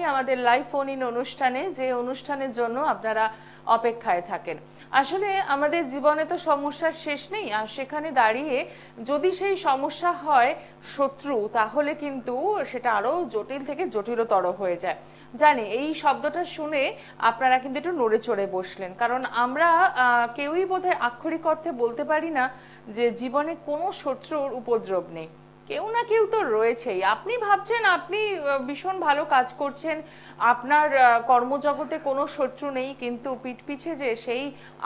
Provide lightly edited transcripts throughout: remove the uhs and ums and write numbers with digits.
জানাই আমাদের live phone in অনুষ্ঠানে, যে অনুষ্ঠানের জন্য আপনারা অপেক্ষায় থাকেন। আসলে আমাদের জীবনে তো সমস্যার শেষ নেই, আর সেখানে দাঁড়িয়ে যদি সেই সমস্যা হয় শত্রু, তাহলে কিন্তু সেটা আরো জটিল থেকে জটিলতর হয়ে যায়। জানি এই শব্দটা শুনে আপনারা কিন্তু একটু নড়ে চড়ে বসলেন, কারণ আমরা কেউই বোধহয় আক্ষরিক অর্থে বলতে পারি না যে জীবনে কোনো শত্রুর উপদ্রব নেই। কেউ না কেউ তো রয়েছেই। আপনি ভাবছেন আপনি ভীষণ ভালো কাজ করছেন, আপনার কর্মজগতে কোনো শত্রু নেই, কিন্তু পিঠ পিছে যে সেই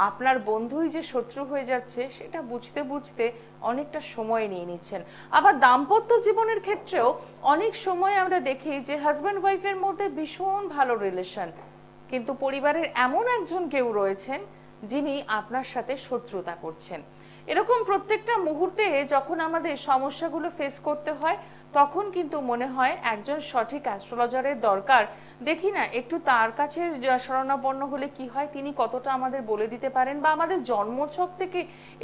আপনার বন্ধুই যে শত্রু হয়ে যাচ্ছে সেটা বুঝতে বুঝতে অনেকটা সময় নিয়ে নিচ্ছেন। আবার দাম্পত্য জীবনের ক্ষেত্রেও অনেক সময় আমরা দেখি যে হাজব্যান্ড ওয়াইফের মধ্যে ভীষণ ভালো রিলেশন, কিন্তু পরিবারের এমন একজন কেউ রয়েছেন যিনি আপনার সাথে শত্রুতা করছেন। এরকম প্রত্যেকটা মুহূর্তে যখন আমাদের সমস্যাগুলো ফেস করতে হয়, তখন কিন্তু মনে হয় একজন সঠিক অ্যাস্ট্রোলজারের দরকার। দেখি না একটু তার কাছে শরণাপন্ন হলে কি হয়, তিনি কতটা আমাদের বলে দিতে পারেন, বা আমাদের জন্মছক থেকে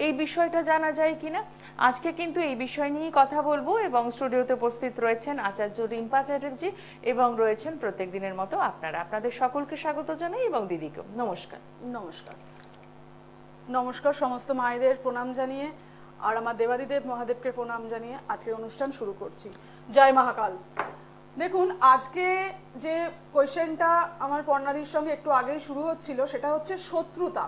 এই বিষয়টা জানা যায় কিনা। আজকে কিন্তু এই বিষয় নিয়েই কথা বলবো, এবং স্টুডিওতে উপস্থিত রয়েছেন আচার্য রিম্পা চ্যাটার্জি, এবং রয়েছেন প্রত্যেক দিনের মতো আপনারা। আপনাদের সকলকে স্বাগত জানাই, এবং দিদিকেও নমস্কার। নমস্কার। নমস্কার সমস্ত মায়েদের প্রণাম জানিয়ে, আর আমার দেবাদিদেব মহাদেবকে প্রণাম জানিয়ে আজকের অনুষ্ঠান শুরু করছি। জয় মহাকাল। দেখুন, আজকে যে কোয়েশ্চেনটা আমার পর্ণাদির সঙ্গে একটু আগেই শুরু হচ্ছিল, সেটা হচ্ছে শত্রুতা।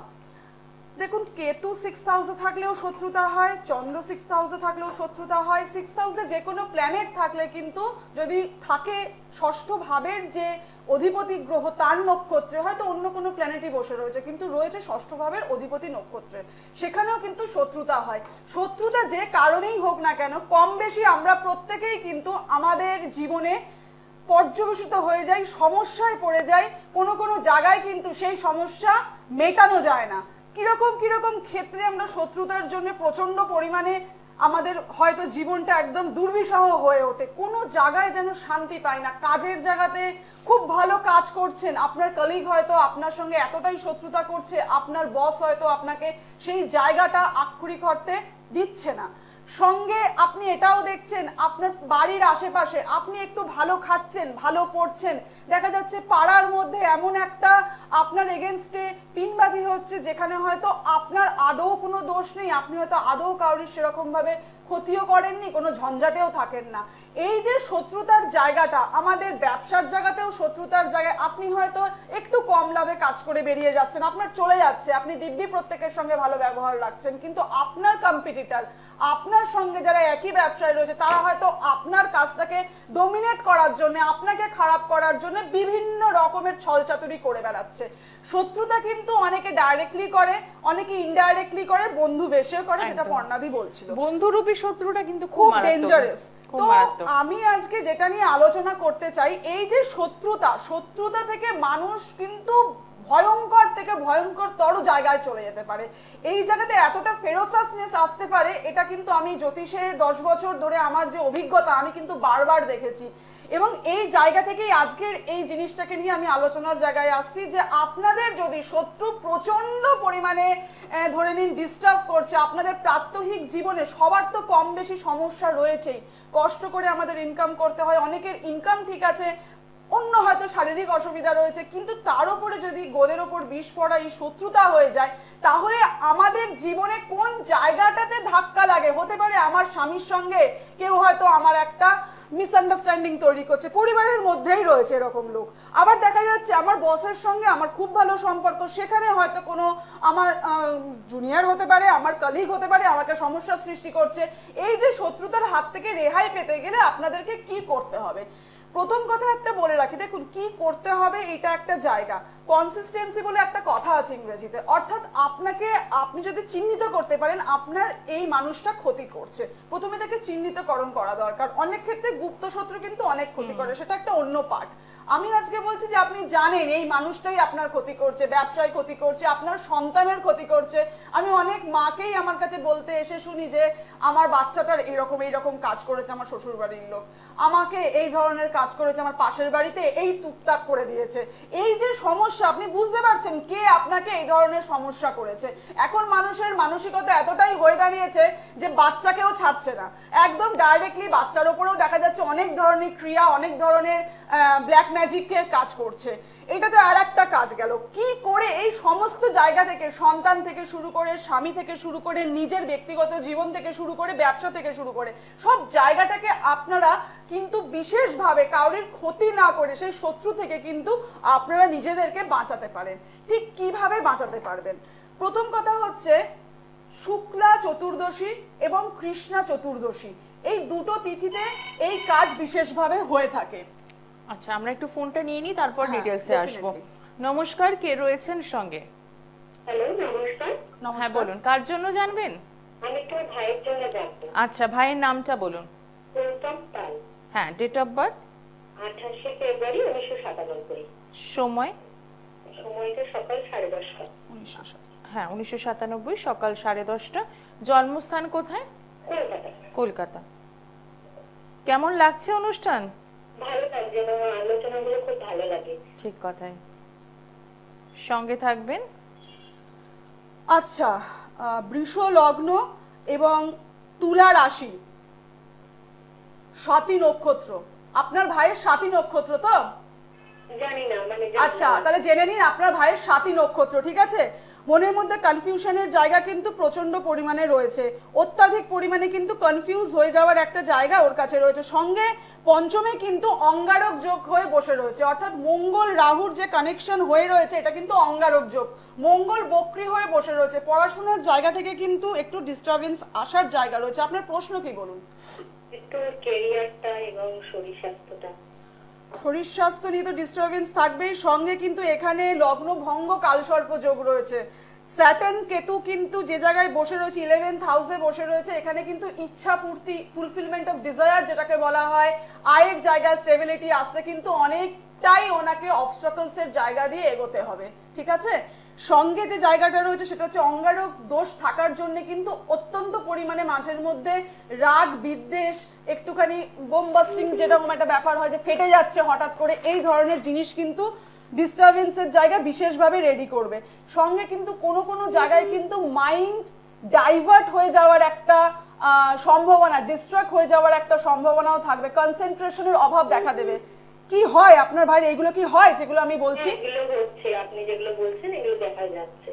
দেখুন, কেতু 6th হাউসে থাকলেও শত্রুতা হয়, চন্দ্র 6th হাউসে থাকলেও শত্রুতা হয়। 6th হাউসে যে কোনো প্ল্যানেট থাকলে কিন্তু যদি থাকে ষষ্ঠ ভাবের যে অধিপতি গ্রহ তার নক্ষত্রে, হয়তো অন্য কোনো প্ল্যানেটই বসে রয়েছে কিন্তু রয়েছে ষষ্ঠ ভাবের অধিপতি নক্ষত্রে, সেখানেও কিন্তু শত্রুতা হয়। শত্রুতা যে কারণেই হোক না কেন, কম বেশি আমরা প্রত্যেকেই কিন্তু আমাদের জীবনে পর্যবেসিত হয়ে যাই, সমস্যায় পড়ে যাই। কোনো কোনো জায়গায় কিন্তু সেই সমস্যা মেটানো যায় না। কিরকম কিরকম ক্ষেত্রে আমরা শত্রুতার জন্য প্রচন্ড পরিমাণে আমাদের হয়তো জীবনটা একদম দুর্বিষহ হয়ে ওঠে, কোনো জায়গায় যেন শান্তি পাই না। কাজের জায়গাতে খুব ভালো কাজ করছেন, আপনার কলিগ হয়তো আপনার সঙ্গে এতটাই শত্রুতা করছে, আপনার বস হয়তো আপনাকে সেই জায়গাটা আক্ষরিক অর্থে দিচ্ছে না। সঙ্গে আপনি এটাও দেখছেন আপনার বাড়ির আশেপাশে আপনি একটু ভালো খাচ্ছেন, ভালো পড়ছেন, দেখা যাচ্ছে পাড়ার মধ্যে এমন একটা আপনার এগেনস্টে পিনবাজি হচ্ছে যেখানে হয়তো আপনার আদৌ কোনো দোষ নেই, আপনি হয়তো আদৌ কাউরি সেরকম ভাবে ক্ষতিও করেননি, কোনো ঝঞ্ঝাটেও থাকেন না। এই যে শত্রুতার জায়গাটা, আমাদের ব্যবসার জায়গাতেও শত্রুতার জায়গায় আপনি হয়তো একটু কম লাভে কাজ করে বেরিয়ে যাচ্ছেন, আপনার চলে যাচ্ছে, আপনি দিব্যি প্রত্যেকের সঙ্গে ভালো ব্যবহার রাখছেন, কিন্তু আপনার কম্পিটিটর, আপনার সঙ্গে যারা একই ব্যবসায় রয়েছে, তারা হয়তো আপনার কাজটাকে ডোমিনেট করার জন্য, আপনাকে খারাপ করার জন্য বিভিন্ন রকমের ছলচাতুরি করে বেড়াচ্ছে। শত্রুতা কিন্তু অনেকে ডাইরেক্টলি করে, অনেকে ইনডাইরেক্টলি করে, বন্ধু বেশেও করে, যেটা পর্ণাদি বলছিল। বন্ধুরূপী শত্রুটা কিন্তু খুব ডেঞ্জারাস। তো আমি আজকে যেটা নিয়ে আলোচনা করতে চাই, এই যে শত্রুতা, শত্রুতা থেকে মানুষ কিন্তু ভয়ঙ্কর থেকে ভয়ঙ্করতর জায়গায় চলে যেতে পারে। এই জায়গাতে এতটা ফেরোসাসনেস আসতে পারে, এটা কিন্তু আমি জ্যোতিষে 10 বছর ধরে আমার যে অভিজ্ঞতা, আমি কিন্তু বারবার দেখেছি। এবং এই জায়গা থেকেই আজকের এই জিনিসটাকে নিয়ে আমি আলোচনার জায়গায় আসছি, যে আপনাদের যদি শত্রু প্রচন্ড পরিমাণে ধরে নিন ডিস্টার্ব করছে আপনাদের প্রাত্যহিক জীবনে, সবার তো কম বেশি সমস্যা রয়েছেই, কষ্ট করে আমাদের ইনকাম করতে হয়, অনেকের ইনকাম ঠিক আছে, অন্য হয়তো শারীরিক অসুবিধা রয়েছে, কিন্তু তার উপরে যদি গোদের ওপর বিষ পড়া এই শত্রুতা হয়ে যায়, তাহলে আমাদের জীবনে কোন জায়গাটাতে ধাক্কা লাগে। হতে পারে আমার স্বামীর সঙ্গে কেউ হয়তো আমার একটা মিসআন্ডারস্ট্যান্ডিং তৈরি করছে, পরিবারের মধ্যেই রয়েছে এরকম লোক। আবার দেখা যাচ্ছে আমার বসের সঙ্গে আমার খুব ভালো সম্পর্ক, সেখানে হয়তো কোনো আমার জুনিয়র হতে পারে, আমার কলিগ হতে পারে, আমাকে সমস্যার সৃষ্টি করছে। এই যে শত্রুতার হাত থেকে রেহাই পেতে গেলে আপনাদেরকে কি করতে হবে, প্রথম কথা একটা বলে রাখি। দেখুন, কি করতে হবে, এটা একটা জায়গা, কনসিস্টেন্সি বলে একটা কথা আছে ইংরেজিতে, অর্থাৎ আপনি যদি চিহ্নিত করতে পারেন আপনার এই মানুষটা ক্ষতি করছে, প্রথমে তাকে চিহ্নিতকরণ করা দরকার। অনেক ক্ষেত্রে গুপ্ত শত্রু কিন্তু অনেক ক্ষতি করে, সেটা একটা অন্য পার্ট। আমি আজকে বলছি যে আপনি জানেন এই মানুষটাই আপনার ক্ষতি করছে, ব্যবসায় ক্ষতি করছে, আপনার সন্তানের ক্ষতি করছে। আমি অনেক মাকেই আমার কাছে বলতে এসে শুনি যে আমার বাচ্চাটার এইরকম কাজ করেছে আমার শ্বশুর বাড়ির লোক, আমাকে এই ধরনের কাজ করেছে আমার পাশের বাড়িতে, এই টুকটাক করে দিয়েছে। এই যে সমস্যা, আপনি বুঝতে পারছেন কে আপনাকে এই ধরনের সমস্যা করেছে। এখন মানুষের মানসিকতা এতটাই হয়ে দাঁড়িয়েছে যে বাচ্চাকেও ছাড়ছে না, একদম ডাইরেক্টলি বাচ্চার উপরেও দেখা যাচ্ছে অনেক ধরনের ক্রিয়া, অনেক ধরনের ব্ল্যাক ম্যাজিকের কাজ করছে। এটা তো আর একটা কাজ গেল। কি করে এই সমস্ত জায়গা থেকে, সন্তান থেকে শুরু করে, স্বামী থেকে শুরু করে, নিজের ব্যক্তিগত জীবন থেকে শুরু করে, ব্যবসা থেকে শুরু করে সব জায়গাটাকে আপনারা কিন্তু বিশেষভাবে কারোর ক্ষতি না করে সেই শত্রু থেকে কিন্তু আপনারা নিজেদেরকে বাঁচাতে পারেন। ঠিক কিভাবে বাঁচাতে পারবেন? প্রথম কথা হচ্ছে শুক্লা চতুর্দশী এবং কৃষ্ণা চতুর্দশী, এই দুটো তিথিতে এই কাজ বিশেষভাবে হয়ে থাকে। আচ্ছা, আমরা একটু ফোনটা নিয়ে নিই, তারপর হ্যাঁ, ডিটেলসে আসবো। definitely। নমস্কার, কে রয়েছেন সঙ্গে? হ্যালো, নমস্কার। হ্যাঁ বলুন, কার জন্য জানবেন? আমি একটু ভাইয়ের জন্য জানবো। আচ্ছা, ভাইয়ের নামটা বলুন। গৌতম পাল। হ্যাঁ, ডেট অফ বার্থ? 28শে ফেব্রুয়ারি 1997। সময়? সময়টা সকাল 10:30টা। 1900। হ্যাঁ, 1997, সকাল 10:30টা। জন্মস্থান কোথায়? কলকাতা। কলকাতা। কেমন লাগছে অনুষ্ঠান? ভালো লাগছে, আমার আলোচনাগুলো খুব ভালো লাগে। ঠিক কথাই, সঙ্গে থাকবেন। আচ্ছা, বৃষ লগ্ন এবং তুলা রাশি, স্বাতী নক্ষত্র। আপনার ভাইয়ের স্বাতী নক্ষত্র তো? জানি না, মানে আচ্ছা, তাহলে জেনে নিন আপনার ভাইয়ের স্বাতী নক্ষত্র। ঠিক আছে, মনের মধ্যে কনফিউশনের জায়গা কিন্তু প্রচন্ড পরিমাণে রয়েছে, অত্যাধিক পরিমাণে কিন্তু কনফিউজ হয়ে যাওয়ার একটা জায়গা ওর কাছে রয়েছে। সঙ্গে পঞ্চমে কিন্তু অঙ্গারক যোগ হয়ে বসে রয়েছে, অর্থাৎ মঙ্গল রাহুর যে কানেকশন হয়ে রয়েছে এটা কিন্তু অঙ্গারক যোগ। মঙ্গল বক্রী হয়ে বসে রয়েছে, পড়াশোনার জায়গা থেকে কিন্তু একটু ডিস্টারবেন্স আসার জায়গা রয়েছে। আপনার প্রশ্ন কি বলুন? একটু ক্যারিয়ারটা এবং শরীর স্বাস্থ্যটা। শরীর স্বাস্থ্য নিয়ে তো ডিস্টারবেন্স থাকবেই, সঙ্গে কিন্তু এখানে লগ্ন ভঙ্গ কালসর্প যোগ রয়েছে। স্যাটার্ন কেতু কিন্তু যে জায়গায় বসে রয়েছে 11th হাউসে বসে রয়েছে, এখানে কিন্তু ইচ্ছা পূর্তি, ফুলফিলমেন্ট অফ ডিজায়ার যেটাকে বলা হয়, আয়ের জায়গায় স্টেবিলিটি আসতে কিন্তু অনেকটাই ওনাকে অবস্ট্রাকলস এর জায়গা দিয়ে এগোতে হবে। ঠিক আছে, সঙ্গে যে জায়গাটা রয়েছে সেটা হচ্ছে অঙ্গারক দোষ থাকার জন্য কিন্তু অত্যন্ত পরিমাণে মাঝের মধ্যে রাগ বিদ্বেষ, একটুখানি বোমবাস্টিং যেরকম একটা ব্যাপার হয় যে ফেটে যাচ্ছে হঠাৎ করে, এই ধরনের জিনিস কিন্তু ডিস্টারবেন্সের জায়গা বিশেষভাবে রেডি করবে। সঙ্গে কিন্তু কোনো কোনো জায়গায় কিন্তু মাইন্ড ডাইভার্ট হয়ে যাওয়ার একটা সম্ভাবনা, ডিস্ট্রাক্ট হয়ে যাওয়ার একটা সম্ভাবনাও থাকবে, কনসেন্ট্রেশনের অভাব দেখা দেবে। কি হয় আপনার ভাই, এগুলো কি হয় যেগুলো আমি বলছি? এগুলো হচ্ছে, আপনি যেগুলো বলছেন এগুলো দেখা যাচ্ছে।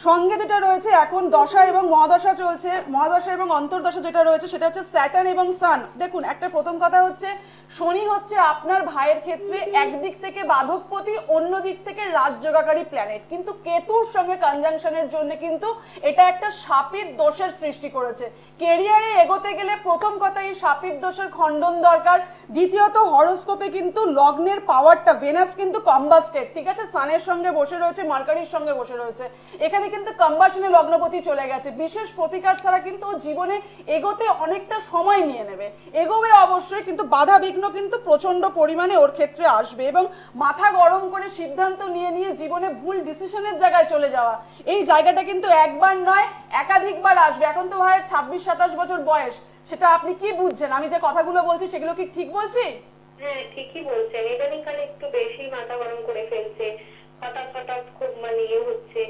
সঙ্গে যেটা রয়েছে এখন দশা এবং মহাদশা চলছে, মহাদশা এবং অন্তর্দশা যেটা রয়েছে সেটা হচ্ছে স্যাটার্ন এবং সান। দেখুন, একটা প্রথম কথা হচ্ছে শনি হচ্ছে আপনার ভাইয়ের ক্ষেত্রে একদিক থেকে বাধকপতি, অন্য দিক থেকে রাজযোগাকারী প্ল্যানেট, কিন্তু কেতুর সঙ্গে কনজাংশনের জন্য কিন্তু এটা একটা শাপিত দোষের সৃষ্টি করেছে। কেরিয়ারে এগোতে গেলে প্রথম কথা এই শাপিত দোষের খণ্ডন দরকার। দ্বিতীয়ত হরোস্কোপে কিন্তু লগ্নের পাওয়ারটা, ভেনাস কিন্তু কম্বাস্টেড, ঠিক আছে, সানের সঙ্গে বসে রয়েছে, মার্কারির সঙ্গে বসে রয়েছে, এখানে কিন্তু কম্বাসনে লগ্নপতি চলে গেছে। বিশেষ প্রতিকার ছাড়া কিন্তু ও জীবনে এগোতে অনেকটা সময় নিয়ে নেবে, এগোবে অবশ্যই, কিন্তু বাধা বিঘ্ন কিন্তু প্রচন্ড পরিমাণে ওর ক্ষেত্রে আসবে। এবং মাথা গরম করে সিদ্ধান্ত নিয়ে নিয়ে জীবনে ভুল ডিসিশনের জায়গায় চলে যাওয়া, এই জায়গাটা কিন্তু একবার নয় একাধিকবার আসবে। এখন তো ভাই 26-27 বছর বয়স, সেটা আপনি কি বুঝছেন? আমি যে কথাগুলো বলছি সেগুলো কি ঠিক বলছি? হ্যাঁ, ঠিকই বলছেন। ইদানিং কালে একটু বেশি মাথা গরম করে ফেলছে, হঠাৎ হঠাৎ খুব মানে ইয়ে হচ্ছে,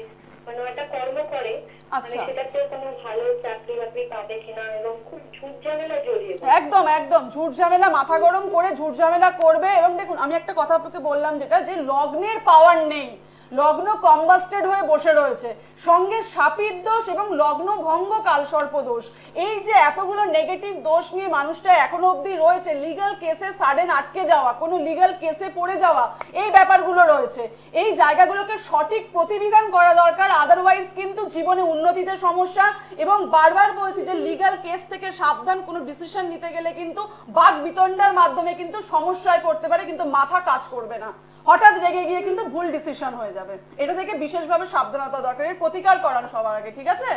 মানে একটা কর্ম করে, মানে সেটাতে কোনো ভালো চাকরি বাকরি পাবে কিনা, এবং খুব ঝুট ঝামেলা জড়িয়ে পড়ে। একদম একদম ঝুট ঝামেলা, মাথা গরম করে ঝুট ঝামেলা করবে। এবং দেখুন, আমি একটা কথা আপনাকে বললাম যেটা, যে লগ্নের পাওয়ার নেই, লগ্ন কম্বাস্টেড হয়ে বসে রয়েছে, সঙ্গে শাপিত দোষ এবং লগ্ন ভঙ্গ কালসর্প দোষ, এই যে এতগুলো নেগেটিভ দোষ নিয়ে মানুষটা এখনো অবধি রয়েছে, লিগ্যাল কেসে সাডেন আটকে যাওয়া, কোনো লিগ্যাল কেসে পড়ে যাওয়া, এই ব্যাপারগুলো রয়েছে। এই জায়গাগুলোকে সঠিক প্রতিবিধান করা দরকার, আদারওয়াইজ কিন্তু জীবনে উন্নতিতে সমস্যা। এবং বারবার বলছি যে লিগ্যাল কেস থেকে সাবধান, কোনো ডিসিশন নিতে গেলে কিন্তু বাক বিতণ্ডার মাধ্যমে কিন্তু সমস্যায় পড়তে পারে, কিন্তু মাথা কাজ করবে না, হঠাৎ রেগে গিয়ে কিন্তু ভুল ডিসিশন হয়ে যাবে। এটা থেকে বিশেষভাবে সাবধানতা দরকার, এর প্রতিকার করান সবার আগে। ঠিক আছে,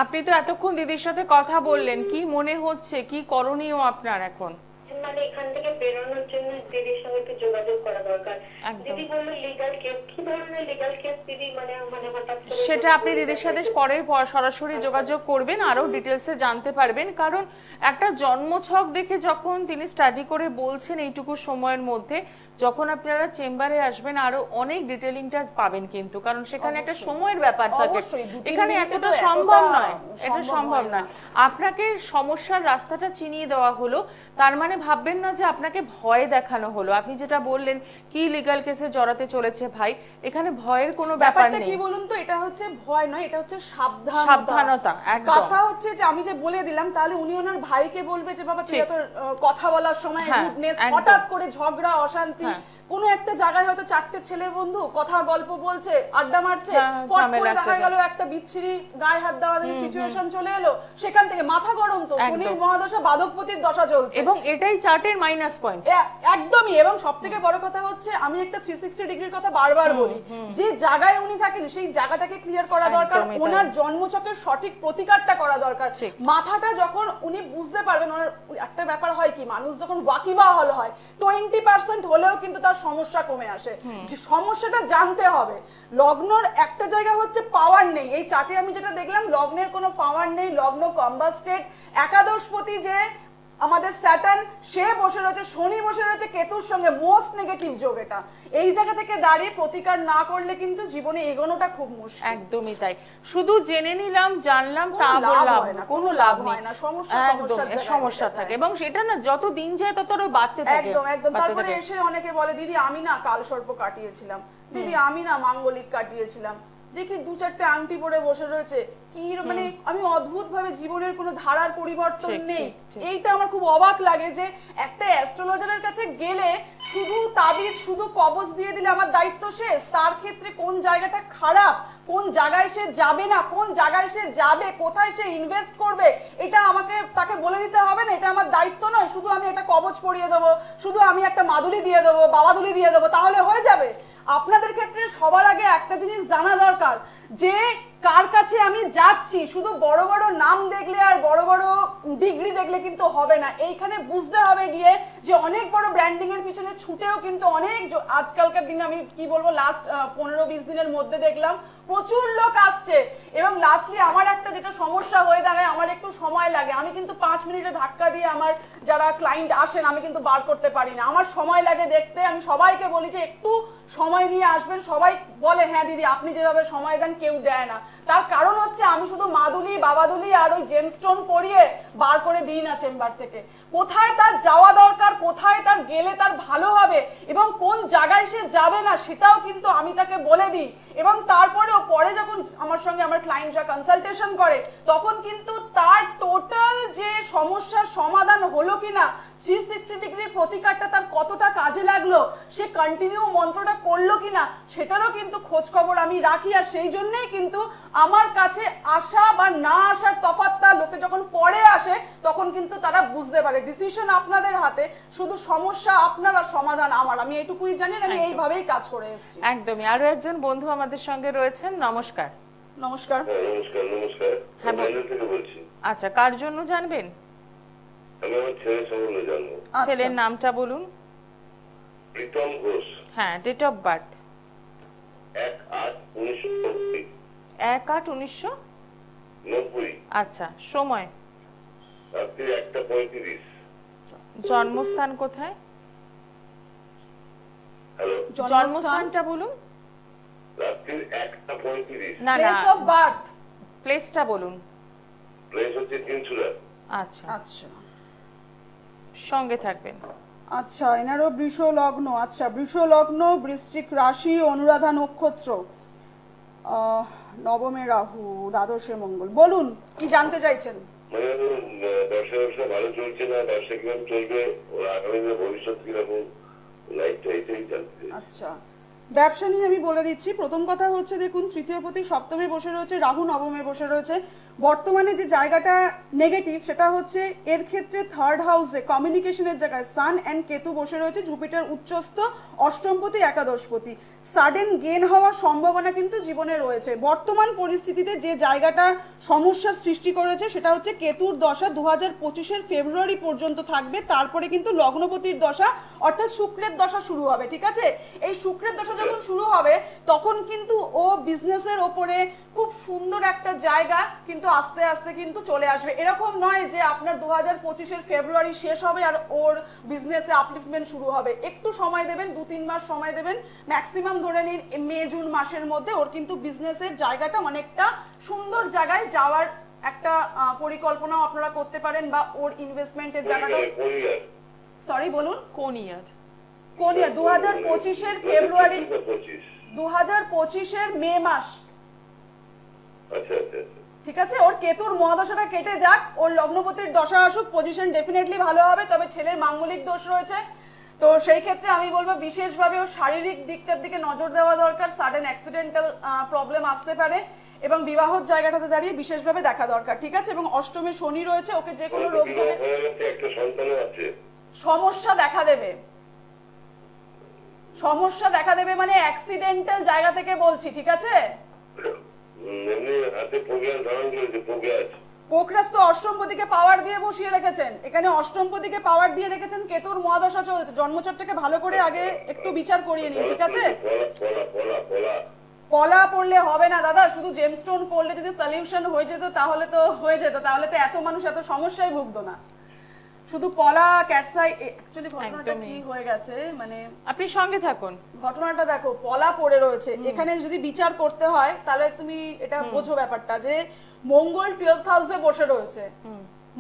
আপনি তো এতক্ষণ দিদির সাথে কথা বললেন, কি মনে হচ্ছে, কি করণীয় আপনার এখন? মানে এখান থেকে বেরোনোর জন্য দিদির সঙ্গে একটু যোগাযোগ করা দরকার। দিদি বললো লিগ্যাল কেস, কি ধরনের লিগ্যাল কেস দিদি? মানে মানে হঠাৎ করে সেটা আপনি দিদির সাথে পরে সরাসরি যোগাযোগ করবেন, আরো ডিটেলসে জানতে পারবেন। কারণ একটা জন্মছক দেখে যখন তিনি স্টাডি করে বলছেন এইটুকু সময়ের মধ্যে, যখন আপনারা চেম্বারে আসবেন আরো অনেক ডিটেইলিংটা পাবেন কিন্তু, কারণ সেখানে একটা সময়ের ব্যাপার থাকে, এখানে এতটা সম্ভব নয়, এটা সম্ভব নয়। আপনাকে সমস্যার রাস্তাটা চিনিয়ে দেওয়া হলো, তার মানে ভাববেন না যে আপনাকে ভয় দেখানো হলো। আপনি যেটা বললেন কি লিগ্যাল কেসে জড়াতে চলেছে ভাই, এখানে ভয়ের কোনো ব্যাপার নেই। কি বলুন তো, এটা হচ্ছে ভয় নয়, এটা হচ্ছে সাবধানতা। একদম। কথা হচ্ছে যে আমি যে বলে দিলাম, তাহলে উনি ওনার ভাইকে বলবে যে বাবা তুই তো কথা বলার সময় রুডনেস, হঠাৎ করে ঝগড়া অশান্তি, কোনো একটা জায়গায় হয়তো চারটে ছেলে বন্ধু কথা গল্প বলছে, আড্ডা মারছে, ফট করে দেখা গেল একটা বিচ্ছিরি গায়ে হাত দেওয়ার সিচুয়েশন চলে এলো, সেখান থেকে মাথা গরম। তো শনির মহাদশা, বাদকপতির দশা চলছে, এবং এটাই চার্টের মাইনাস পয়েন্ট একদমই। এবং সবথেকে বড় কথা হচ্ছে, আমি একটা 360 ডিগ্রির কথা বারবার বলি, যে জায়গায় উনি থাকেন সেই জায়গাটাকে ক্লিয়ার করা দরকার, ওনার জন্মছকের সঠিক প্রতিকারটা করা দরকার। মাথাটা যখন উনি বুঝতে পারবেন, ওনার একটা ব্যাপার হয় কি, মানুষ যখন ওয়াকিবহাল হয় 20% হলেও কিন্তু তার সমস্যা কমে আসে। যে সমস্যাটা জানতে হবে। লগ্নর একটা জায়গা হচ্ছে পাওয়ার নেই, এই চার্টে আমি যেটা দেখলাম লগ্নের কোনো পাওয়ার নেই, লগ্ন কম্বাস্টেড, একাদশপতি যে আমাদের স্যাটার্ন সে বসে রয়েছে, শনি বসে রয়েছে কেতুর সঙ্গে, মোস্ট নেগেটিভ যোগ এটা। এই জায়গা থেকে দাঁড়িয়ে প্রতিকার না করলে কিন্তু জীবনে এগোনোটা খুব মুশকিল। একদমই তাই। শুধু জেনে নিলাম, জানলাম, তা বললাম না, কোনো লাভ হয় না, সমস্যা থাকে, এবং সেটা না যত দিন যায় তত আরো বাড়তে থাকে। একদম একদম। তারপরে এসে অনেকে বলে দিদি আমি না কালসর্প কাটিয়েছিলাম, দিদি আমি না মাঙ্গলিক কাটিয়েছিলাম, দেখি 2-4টে আংটি পরে বসে রয়েছে, কি মানে আমি অদ্ভুত ভাবে জীবনের কোনো ধারার পরিবর্তন নেই। এইটা আমার খুব অবাক লাগে যে একটা অ্যাস্ট্রোলজারের কাছে গেলে শুধু তাবিজ, শুধু কবজ দিয়ে দিলে আমার দায়িত্ব শেষ। তার ক্ষেত্রে কোন জায়গাটা খারাপ, কোন জায়গায় সে যাবে না, কোন জায়গায় সে যাবে, কোথায় সে ইনভেস্ট করবে, এটা আমাকে তাকে বলে দিতে হবে না, এটা আমার দায়িত্ব নয়। শুধু আমি একটা কবজ পরিয়ে দেবো, শুধু আমি একটা মাদুলি দিয়ে দেবো, বাবাদুলি দিয়ে দেবো, তাহলে হয়ে যাবে? আপনাদের ক্ষেত্রে সবার আগে একটা জিনিস জানা দরকার, যে কার কাছে আমি যাচ্ছি। শুধু বড় বড় নাম দেখলে আর বড় বড় ডিগ্রি দেখলে কিন্তু হবে না, এইখানে বুঝতে হবে গিয়ে যে অনেক বড় ব্র্যান্ডিং এর পিছনে ছুটেও কিন্তু অনেক, আজকালকার দিনে আমি কি বলবো, লাস্ট 15-20 দিনের মধ্যে দেখলাম প্রচুর লোক আসছে। এবং লাস্টলি আমার একটা যেটা সমস্যা হয়ে দাঁড়ায়, আমার একটু সময় লাগে, আমি কিন্তু 5 মিনিটে ধাক্কা দিয়ে আমার যারা ক্লায়েন্ট আসেন আমি কিন্তু বার করতে পারি না, আমার সময় লাগে দেখতে। আমি সবাইকে বলি যে একটু সময় নিয়ে আসবেন। সবাই বলে হ্যাঁ দিদি আপনি যেভাবে সময় দেন কেউ দেয় না। তার কারণ হচ্ছে আমি শুধু মাদুলি, বাবাদুলি আর ওই জেমস্টোন পরিয়ে বার করে দিই না চেম্বার থেকে। কোথায় তার যাওয়া দরকার, কোথায় তার গেলে তার ভালো হবে, এবং কোন জায়গায় সে যাবে না সেটাও কিন্তু আমি তাকে বলে দিই। এবং তারপরেও পরে যখন আমার সঙ্গে আমার ক্লায়েন্টরা কনসালটেশন করে, তখন কিন্তু তার টোটাল যে সমস্যার সমাধান হলো কিনা, 360 ডিগ্রির প্রতিকারটা তার কতটা কাজে লাগলো, সে কন্টিনিউ মন্ত্রটা করলো কিনা, সেটারও কিন্তু খোঁজ খবর আমি রাখি। আর সেই জন্যই কিন্তু আমার কাছে আসা বা না আসার তফাৎটা লোকে যখন পরে আসে তখন কিন্তু তারা বুঝতে পারে। ডিসিশন আপনাদের হাতে, শুধু সমস্যা আপনার আর সমাধান আমার। আমি এইটুকুই জানি, আমি এইভাবেই কাজ করে এসেছি। একদমই। আরো একজন বন্ধু আমাদের সঙ্গে রয়েছেন, নমস্কার। নমস্কার। নমস্কার। নমস্কার। হ্যাঁ থেকে বলছি। আচ্ছা, কার জন্য জানবেন? আমি আমার ছেলের সম্বন্ধে জানবো। ছেলের নামটা বলুন। প্রীতম ঘোষ। হ্যাঁ, ডেট অফ বার্থ 1/8/1990। 1/8/1990। আচ্ছা, সময়? রাত্রি 1:35। জন্মস্থান কোথায়? হ্যালো, জন্মস্থানটা বলুন। রাত্রি 1:35। না না, প্লেস অফ বার্থ, প্লেসটা বলুন। প্লেস হচ্ছে তিনচুলা। আচ্ছা আচ্ছা সঙ্গে থাকবেন। আচ্ছা, এনারও বৃষ লগ্ন। আচ্ছা, বৃষ লগ্ন, বৃশ্চিক রাশি, অনুরাধা নক্ষত্র, নবমে রাহু, দ্বাদশে মঙ্গল। বলুন কি জানতে চাইছেন? মানে ব্যবসা ভালো চলছে না, ব্যবসা কিরকম চলবে, ওর আগামী দিনে ভবিষ্যৎ কিরকম, লাইফটা এটাই জানতে চাই। আচ্ছা, ব্যবসা নিয়ে আমি বলে দিচ্ছি। প্রথম কথা হচ্ছে, দেখুন তৃতীয়পতি সপ্তমে বসে রয়েছে, রাহু নবমে বসে রয়েছে। বর্তমানে যে জায়গাটা নেগেটিভ সেটা হচ্ছে এর ক্ষেত্রে থার্ড হাউসে কমিউনিকেশনের জায়গায় সান এন্ড কেতু বসে রয়েছে, জুপিটার উচ্চস্থ, অষ্টমপতি, একাদশপতি। সাডেন গেন হওয়ার সম্ভাবনা কিন্তু জীবনে রয়েছে। বর্তমান পরিস্থিতিতে যে জায়গাটা সমস্যার সৃষ্টি করেছে সেটা হচ্ছে কেতুর দশা 2025-এর ফেব্রুয়ারি পর্যন্ত থাকবে। তারপরে কিন্তু লগ্নপতির দশা অর্থাৎ শুক্রের দশা শুরু হবে। ঠিক আছে, এই শুক্রের দশা যখন শুরু হবে তখন কিন্তু ও বিজনেসের ওপরে খুব সুন্দর একটা জায়গা কিন্তু আস্তে আস্তে কিন্তু চলে আসবে। এরকম নয় যে আপনার 2025-এর ফেব্রুয়ারি শেষ হবে আর ওর বিজনেসে আপলিফটমেন্ট শুরু হবে। একটু সময় দেবেন, 2-3 মাস সময় দেবেন, ম্যাক্সিমাম ধরে নিন মে জুন মাসের মধ্যে ওর কিন্তু বিজনেসের জায়গাটা অনেকটা সুন্দর জায়গায় যাওয়ার একটা পরিকল্পনাও আপনারা করতে পারেন, বা ওর ইনভেস্টমেন্টের জায়গাটা সরি বলুন কোন ইয়ার? কোন ইয়ার? 2025-এর ফেব্রুয়ারি, 25। 2025-এর মে মাস। আচ্ছা আচ্ছা আচ্ছা। ঠিক আছে, ওর কেতুর মহাদশাটা কেটে যাক, ওর লগ্নপতির দশা আসুক, পজিশন ডেফিনেটলি ভালো হবে। তবে ছেলের মাঙ্গলিক দোষ রয়েছে, তো সেই ক্ষেত্রে আমি বলবো বিশেষভাবে ওর শারীরিক দিকটার দিকে নজর দেওয়া দরকার। সাডেন অ্যাক্সিডেন্টাল প্রবলেম আসতে পারে এবং বিবাহর জায়গাটাতে দাঁড়িয়ে বিশেষভাবে দেখা দরকার। ঠিক আছে, এবং অষ্টমে শনি রয়েছে, ওকে যে কোনো রোগ হলে একটা সন্তানও আছে। সমস্যা দেখা দেবে, সমস্যা দেখা দেবে মানে অ্যাক্সিডেন্টাল জায়গা থেকে বলছি। ঠিক আছে, এমনি হাতে প্রজ্ঞান ধারণ করেছে, প্রজ্ঞান। পোকরাজ তো অষ্টমপতিকে পাওয়ার দিয়ে বসিয়ে রেখেছেন, এখানে অষ্টমপতিকে পাওয়ার দিয়ে রেখেছেন, কেতুর মহাদশা চলছে। জন্মচটটাকে ভালো করে আগে একটু বিচার করিয়ে নিন। ঠিক আছে, কলা পড়লে হবে না দাদা, শুধু জেমস্টোন পড়লে যদি সলিউশন হয়ে যেত তাহলে তো হয়ে যেত, তাহলে তো এত মানুষ এত সমস্যায় ভুগতো না। শুধু কলা ক্যাটসাই, অ্যাকচুয়ালি ঘটনাটা কি হয়ে গেছে মানে আপনি সঙ্গে থাকুন। ঘটনাটা দেখো, পলা পড়ে রয়েছে, এখানে যদি বিচার করতে হয় তাহলে তুমি এটা বোঝো ব্যাপারটা, যে মঙ্গল 12th হাউসে বসে রয়েছে,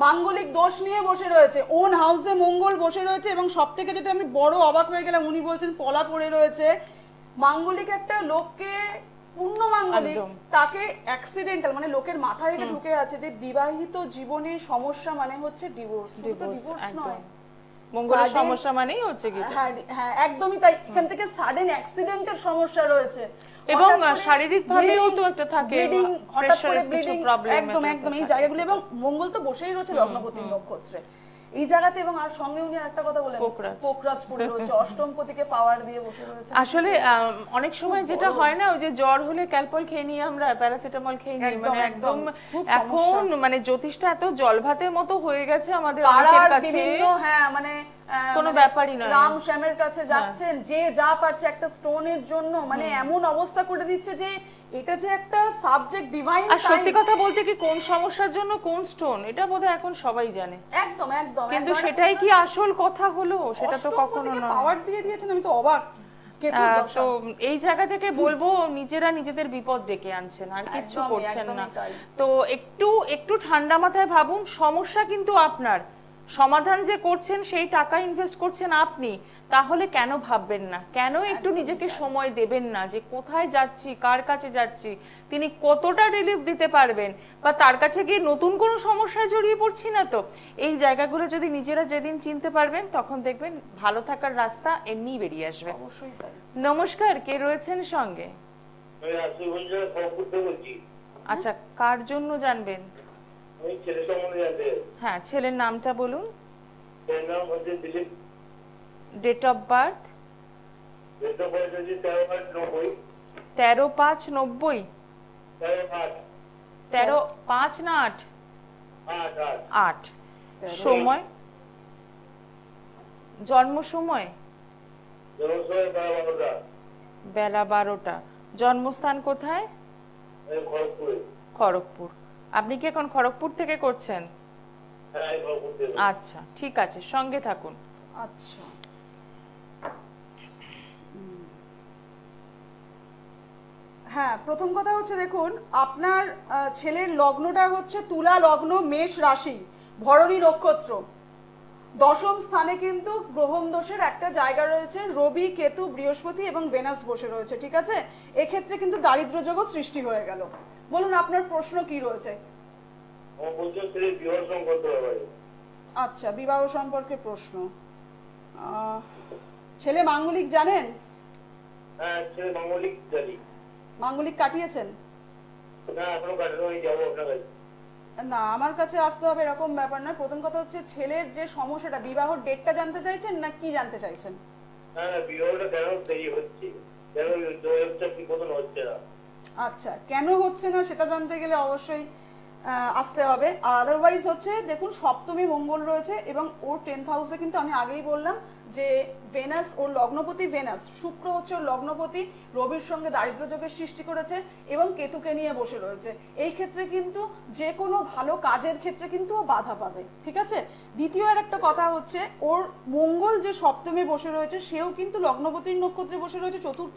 মাঙ্গলিক দোষ নিয়ে বসে রয়েছে, ওন হাউসে মঙ্গল বসে রয়েছে, এবং সব থেকে যেটা আমি বড় অবাক হয়ে গেলাম, উনি বলছেন পলা পড়ে রয়েছে। মাঙ্গলিক একটা লোককে, পূর্ণ মাঙ্গলিক, তাকে অ্যাক্সিডেন্টাল মানে লোকের মাথায় এটা ঢুকে আছে যে বিবাহিত জীবনে সমস্যা মানে হচ্ছে ডিভোর্স। ডিভোর্স নয়, মঙ্গলের সমস্যা মানেই হচ্ছে কি? হ্যাঁ হ্যাঁ একদমই তাই। এখান থেকে সাডেন অ্যাক্সিডেন্টের সমস্যা রয়েছে, এবং শারীরিক ভাবেও তো একটা থাকে, হঠাৎ করে কিছু ব্লিডিং, প্রবলেম। একদম একদম এই জায়গাগুলো, এবং মঙ্গল তো বসেই রয়েছে লগ্নপতি নক্ষত্রে এই জায়গাতে, এবং আর সঙ্গে উনি একটা কথা বলেন, পোকরাজ পড়ে রয়েছে, অষ্টমপতিকে পাওয়ার দিয়ে বসে রয়েছে। আসলে অনেক সময় যেটা হয় না, ওই যে জ্বর হলে ক্যালপল খেয়ে নিই আমরা, প্যারাসিটামল খেয়ে নিই, মানে একদম এখন মানে জ্যোতিষটা এত জলভাতের মতো হয়ে গেছে আমাদের অনেকের কাছে। হ্যাঁ মানে কোনো ব্যাপারই নয়, রাম শ্যামের কাছে যাচ্ছেন, যে যা পারছে একটা স্টোনের জন্য, মানে এমন অবস্থা করে দিচ্ছে যে এটা যে একটা সাবজেক্ট ডিভাইন। আর সত্যি কথা বলতে কি, কোন সমস্যার জন্য কোন স্টোন, এটা বোধহয় এখন সবাই জানে। একদম একদম, কিন্তু সেটাই কি আসল কথা হলো? সেটা তো কখনো না। পাওয়ার দিয়ে দিয়েছেন, আমি তো অবাক। তো এই জায়গা থেকে বলবো, নিজেরা নিজেদের বিপদ ডেকে আনছেন, আর কিছু করছেন না। তো একটু একটু ঠান্ডা মাথায় ভাবুন, সমস্যা কিন্তু আপনার, সমাধান যে করছেন সেই টাকা ইনভেস্ট করছেন আপনি, তাহলে কেন ভাববেন না, কেন একটু নিজেকে সময় দেবেন না, যে কোথায় যাচ্ছি, কার কাছে যাচ্ছি, তিনি কতটা রিলিফ দিতে পারবেন, বা তার কাছে গিয়ে নতুন কোনো সমস্যায় জড়িয়ে পড়ছি না তো। এই জায়গাগুলো যদি নিজেরা যেদিন চিনতে পারবেন, তখন দেখবেন ভালো থাকার রাস্তা এমনি বেরিয়ে আসবে। অবশ্যই তাই। নমস্কার, কে রয়েছেন সঙ্গে? আচ্ছা, কার জন্য জানবেন? হ্যাঁ, ছেলের নামটা বলুন। Date of birth? 13/5/90। 13/5 না 8? 8। সময়, জন্ম সময়? বেলা 12টা। জন্মস্থান কোথায়? খড়গপুর। আপনি কি এখন খড়গপুর থেকে করছেন? আচ্ছা, ঠিক আছে, সঙ্গে থাকুন। আচ্ছা, হ্যাঁ, প্রথম কথা হচ্ছে দেখুন, আপনার ছেলের লগ্নটা হচ্ছে তুলা লগ্ন, মেষ রাশি, ভরণী নক্ষত্র, দশম স্থানে কিন্তু গ্রহণ দোষের একটা জায়গা রয়েছে, রবি, কেতু, বৃহস্পতি এবং ভেনাস বসে রয়েছে। ঠিক আছে, এক্ষেত্রে কিন্তু দারিদ্র যোগও সৃষ্টি হয়ে গেল। বলুন আপনার প্রশ্ন কি রয়েছে? আচ্ছা, বিবাহ সম্পর্কে প্রশ্ন। ছেলে মাঙ্গলিক জানেন? হ্যাঁ, ছেলে মাঙ্গলিক জানি। মাঙ্গলিক কাটিয়েছেন? না, এখনো কাটানো, যাবো আপনার কাছে। না, আমার কাছে আসতে হবে এরকম ব্যাপার না। প্রথম কথা হচ্ছে ছেলের যে সমস্যাটা, বিবাহর ডেটটা জানতে চাইছেন না কি জানতে চাইছেন? হ্যাঁ, বিবাহটা কেন দেরি হচ্ছে, কেন ঠিক মতন হচ্ছে না। আচ্ছা, কেন হচ্ছে না সেটা জানতে গেলে অবশ্যই আসতে হবে। আর আদারওয়াইজ হচ্ছে দেখুন, সপ্তমী মঙ্গল রয়েছে এবং ওর 10th হাউসে কিন্তু আমি আগেই বললাম যে ভেনাস ওর লগ্নপতি ভেনাস, শুক্র হচ্ছে ওর লগ্নপতি, রবির সঙ্গে দারিদ্র্য যোগের সৃষ্টি করেছে এবং কেতুকে নিয়ে বসে রয়েছে। এই ক্ষেত্রে কিন্তু যে কোনো ভালো কাজের ক্ষেত্রে কিন্তু ও বাধা পাবে, ঠিক আছে। দ্বিতীয় আর একটা কথা হচ্ছে ওর মঙ্গল যে সপ্তমে বসে রয়েছে সেও কিন্তু লগ্নপতির নক্ষত্রে বসে রয়েছে, চতুর্থ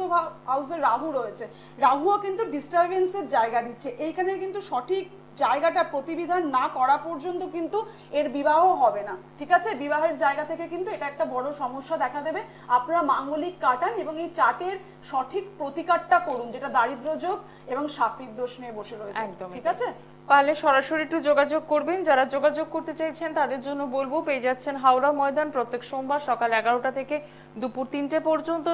হাউসে রাহু রয়েছে, রাহুও কিন্তু ডিস্টারবেন্সের জায়গা দিচ্ছে। এইখানে কিন্তু সঠিক জায়গাটা প্রতিবিধান না করা পর্যন্ত কিন্তু এর বিবাহ হবে না, ঠিক আছে। বিবাহের জায়গা থেকে কিন্তু এটা একটা বড় সমস্যা দেখা দেবে। আপনারা মাঙ্গলিক কাটান এবং এই চার্টের সঠিক প্রতিকারটা করুন, যেটা দারিদ্র্য যোগ এবং সাপের দোষ নিয়ে বসে রয়েছে, ঠিক আছে। পারলে সরাসরি একটু যোগাযোগ করবেন। যারা যোগাযোগ করতে চাইছেন তাদের জন্য বলবো, পেয়ে যাচ্ছেন হাওড়া ময়দান প্রত্যেক সোমবার সকাল 11টা থেকে দুপুর 3টে পর্যন্ত।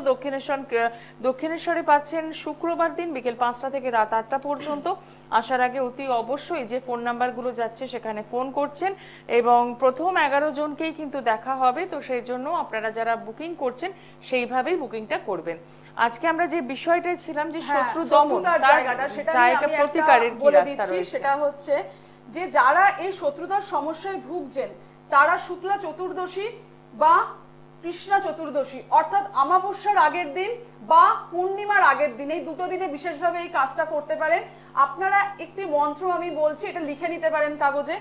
দক্ষিণেশ্বরে পাচ্ছেন শুক্রবার দিন বিকেল 5টা থেকে রাত 8টা পর্যন্ত। আসার আগে অতি অবশ্যই যে ফোন নাম্বারগুলো যাচ্ছে সেখানে ফোন করছেন এবং প্রথম 11 জনকেই কিন্তু দেখা হবে। তো সেই জন্য আপনারা যারা বুকিং করছেন সেইভাবেই বুকিংটা করবেন। আজকে আমরা যে বিষয়টা ছিলাম যে শত্রু দমন তার জায়গাটা, সেটা প্রতিকারের কি রাস্তা রয়েছে, সেটা হচ্ছে যে যারা এই শত্রুতার সমস্যায় ভুগছেন তারা শুক্লা চতুর্দশী বা কৃষ্ণা চতুর্দশী অর্থাৎ অমাবস্যার আগের দিন বা পূর্ণিমার আগের দিন, এই দুটো দিনে বিশেষভাবে এই কাজটা করতে পারেন। আপনারা একটি মন্ত্র আমি বলছি, এটা লিখে নিতে পারেন কাগজে।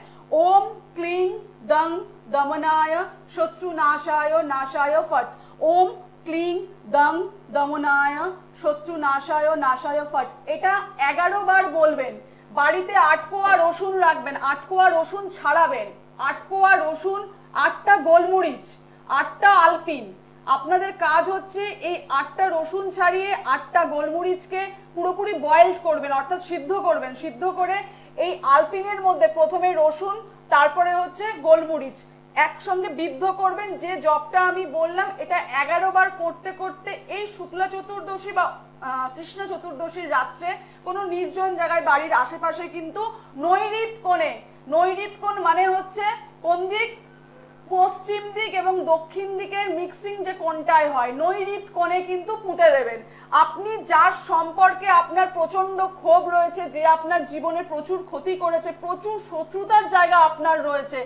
ওম ক্লিং দং দমনায় শত্রু নাশায় নাশায় ফট। ওম ক্লিং দং দমনায় শত্রু নাশায় নাশায় ফট। এটা 11 বার বলবেন। বাড়িতে 8 কোয়া রসুন রাখবেন, 8 কোয়া রসুন ছাড়াবেন, 8 কোয়া রসুন, 8টা গোলমরিচ, 8টা আলপিন। আপনাদের কাজ হচ্ছে এই 8টা রসুন ছাড়িয়ে 8টা গোলমরিচকে পুরোপুরি বয়েলড করবেন, অর্থাৎ সিদ্ধ করবেন। সিদ্ধ করে এই আলপিনের মধ্যে প্রথমে রসুন, তারপরে হচ্ছে গোলমরিচ একসঙ্গে বিদ্ধ করবেন। যে জপটা আমি বললাম এটা 11 বার করতে করতে এই শুক্লা চতুর্দশী বা কৃষ্ণ চতুর্দশীর রাত্রে কোনো নির্জন জায়গায় বাড়ির আশেপাশে কিন্তু নৈঋত কোণে, নৈঋত কোণ মানে হচ্ছে কোন দিক, পশ্চিম দিক এবং দক্ষিণ দিকের মিক্সিং যে কোণটায় হয়, নৈঋত কোণে কিন্তু পুঁতে দেবেন। আপনি যার সম্পর্কে আপনার প্রচন্ড ক্ষোভ রয়েছে, যে আপনার জীবনে প্রচুর ক্ষতি করেছে, প্রচুর শত্রুতার জায়গা আপনার রয়েছে,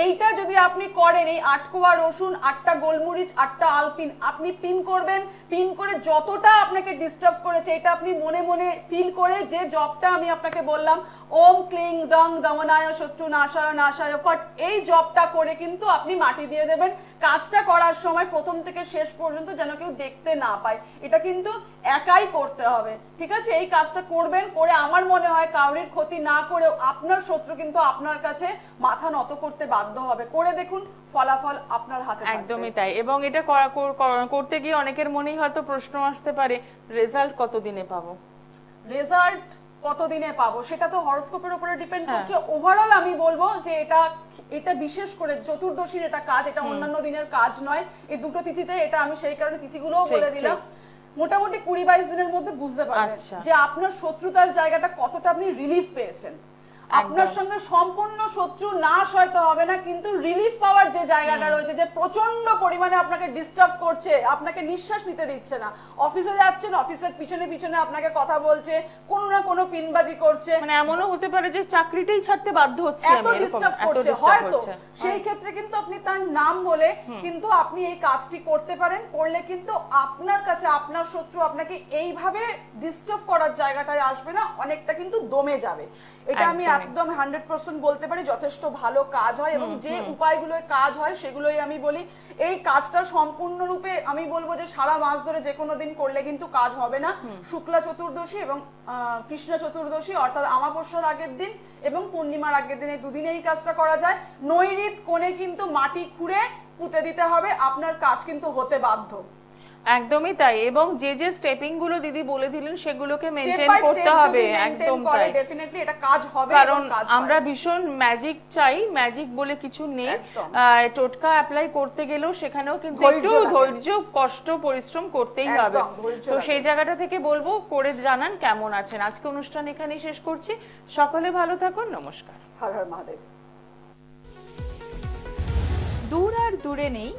এইটা যদি আপনি করেন, এই 8 কোয়া রসুন, 8টা গোলমরিচ, 8টা আলপিন আপনি পিন করবেন। পিন করে যতটা আপনাকে ডিস্টার্ব করেছে এটা আপনি মনে মনে ফিল করে যে জপটা আমি আপনাকে বললাম, ওম ক্লিং দং দমনায় শত্রু নাশায় নাশায় ফট, এই জপটা করে কিন্তু আপনি মাটি দিয়ে দেবেন। কাজটা করার সময় প্রথম থেকে শেষ পর্যন্ত যেন কেউ দেখতে না পায়, এটা কিন্তু একাই করতে হবে, ঠিক আছে। এই কাজটা করবেন, করে আমার মনে হয় কাউরির ক্ষতি না করেও আপনার শত্রু কিন্তু আপনার কাছে মাথা নত করতে বাধ্য হবে। করে দেখুন, ফলাফল আপনার হাতে। একদমই তাই। এবং এটা করতে গিয়ে অনেকের মনেই হয়তো প্রশ্ন আসতে পারে, রেজাল্ট কতদিনে পাবো? রেজাল্ট কতদিনে পাবো সেটা তো হরোস্কোপের উপরে ডিপেন্ড করছে। ওভারঅল আমি বলবো যে এটা বিশেষ করে চতুর্দশীর এটা কাজ, এটা অন্যান্য দিনের কাজ নয়। এই দুটো তিথিতে এটা আমি সেই কারণে তিথিগুলোও বলে দিলাম। মোটামুটি 20-22 দিনের মধ্যে বুঝতে পারবেন যে আপনার শত্রুতার জায়গাটা কতটা আপনি রিলিফ পেয়েছেন। আপনার সঙ্গে সম্পূর্ণ শত্রু নাশ হয়তো হবে না, কিন্তু রিলিফ পাওয়ার যে জায়গাটা রয়েছে, যে প্রচন্ড পরিমাণে আপনাকে ডিস্টার্ব করছে, আপনাকে নিঃশ্বাস নিতে দিচ্ছে না, অফিসে যাচ্ছেন অফিসের পিছনে পিছনে আপনাকে কথা বলছে, কোনো না কোনো পিনবাজি করছে, মানে এমনও হতে পারে যে চাকরিটাই ছাড়তে বাধ্য হচ্ছে, এত ডিস্টার্ব করছে হয়তো, সেই ক্ষেত্রে কিন্তু আপনি তার নাম বলে কিন্তু আপনি এই কাজটি করতে পারেন। করলে কিন্তু আপনার কাছে আপনার শত্রু আপনাকে এইভাবে ডিস্টার্ব করার জায়গাটায় আসবে না, অনেকটা কিন্তু দমে যাবে। এটা আমি একদম 100% বলতে পারি যথেষ্ট ভালো কাজ হয় এবং যে উপায়গুলোয় কাজ হয় সেগুলোই আমি বলি। এই কাজটা সম্পূর্ণরূপে আমি বলবো যে সারা মাস ধরে যে কোনো দিন করলে কিন্তু কাজ হবে না। শুক্লা চতুর্দশী এবং কৃষ্ণ চতুর্দশী অর্থাৎ অমাবস্যার আগের দিন এবং পূর্ণিমার আগের দিন, এই দুদিনে এই কাজটা করা যায়। নৈঋত কোণে কিন্তু মাটি খুঁড়ে পুঁতে দিতে হবে, আপনার কাজ কিন্তু হতে বাধ্য। একদমই তাই। এবং যে যে স্টেপিং গুলো দিদি বলে দিলেন সেগুলোকে মেইনটেইন করতে হবে। একদম তাই, ডেফিনেটলি এটা কাজ হবে। কারণ আমরা ভীষণ ম্যাজিক চাই, ম্যাজিক বলে কিছু নেই। টোটকা অ্যাপ্লাই করতে গেলেও সেখানেও কিন্তু একটু ধৈর্য, কষ্ট, পরিশ্রম করতেই হবে। তো সেই জায়গাটা থেকে বলবো করে জানান কেমন আছেন। আজকে অনুষ্ঠান এখানেই শেষ করছি। সকলে ভালো থাকুন, নমস্কার। হর হর মহাদেব। দূর আর দূরে নেই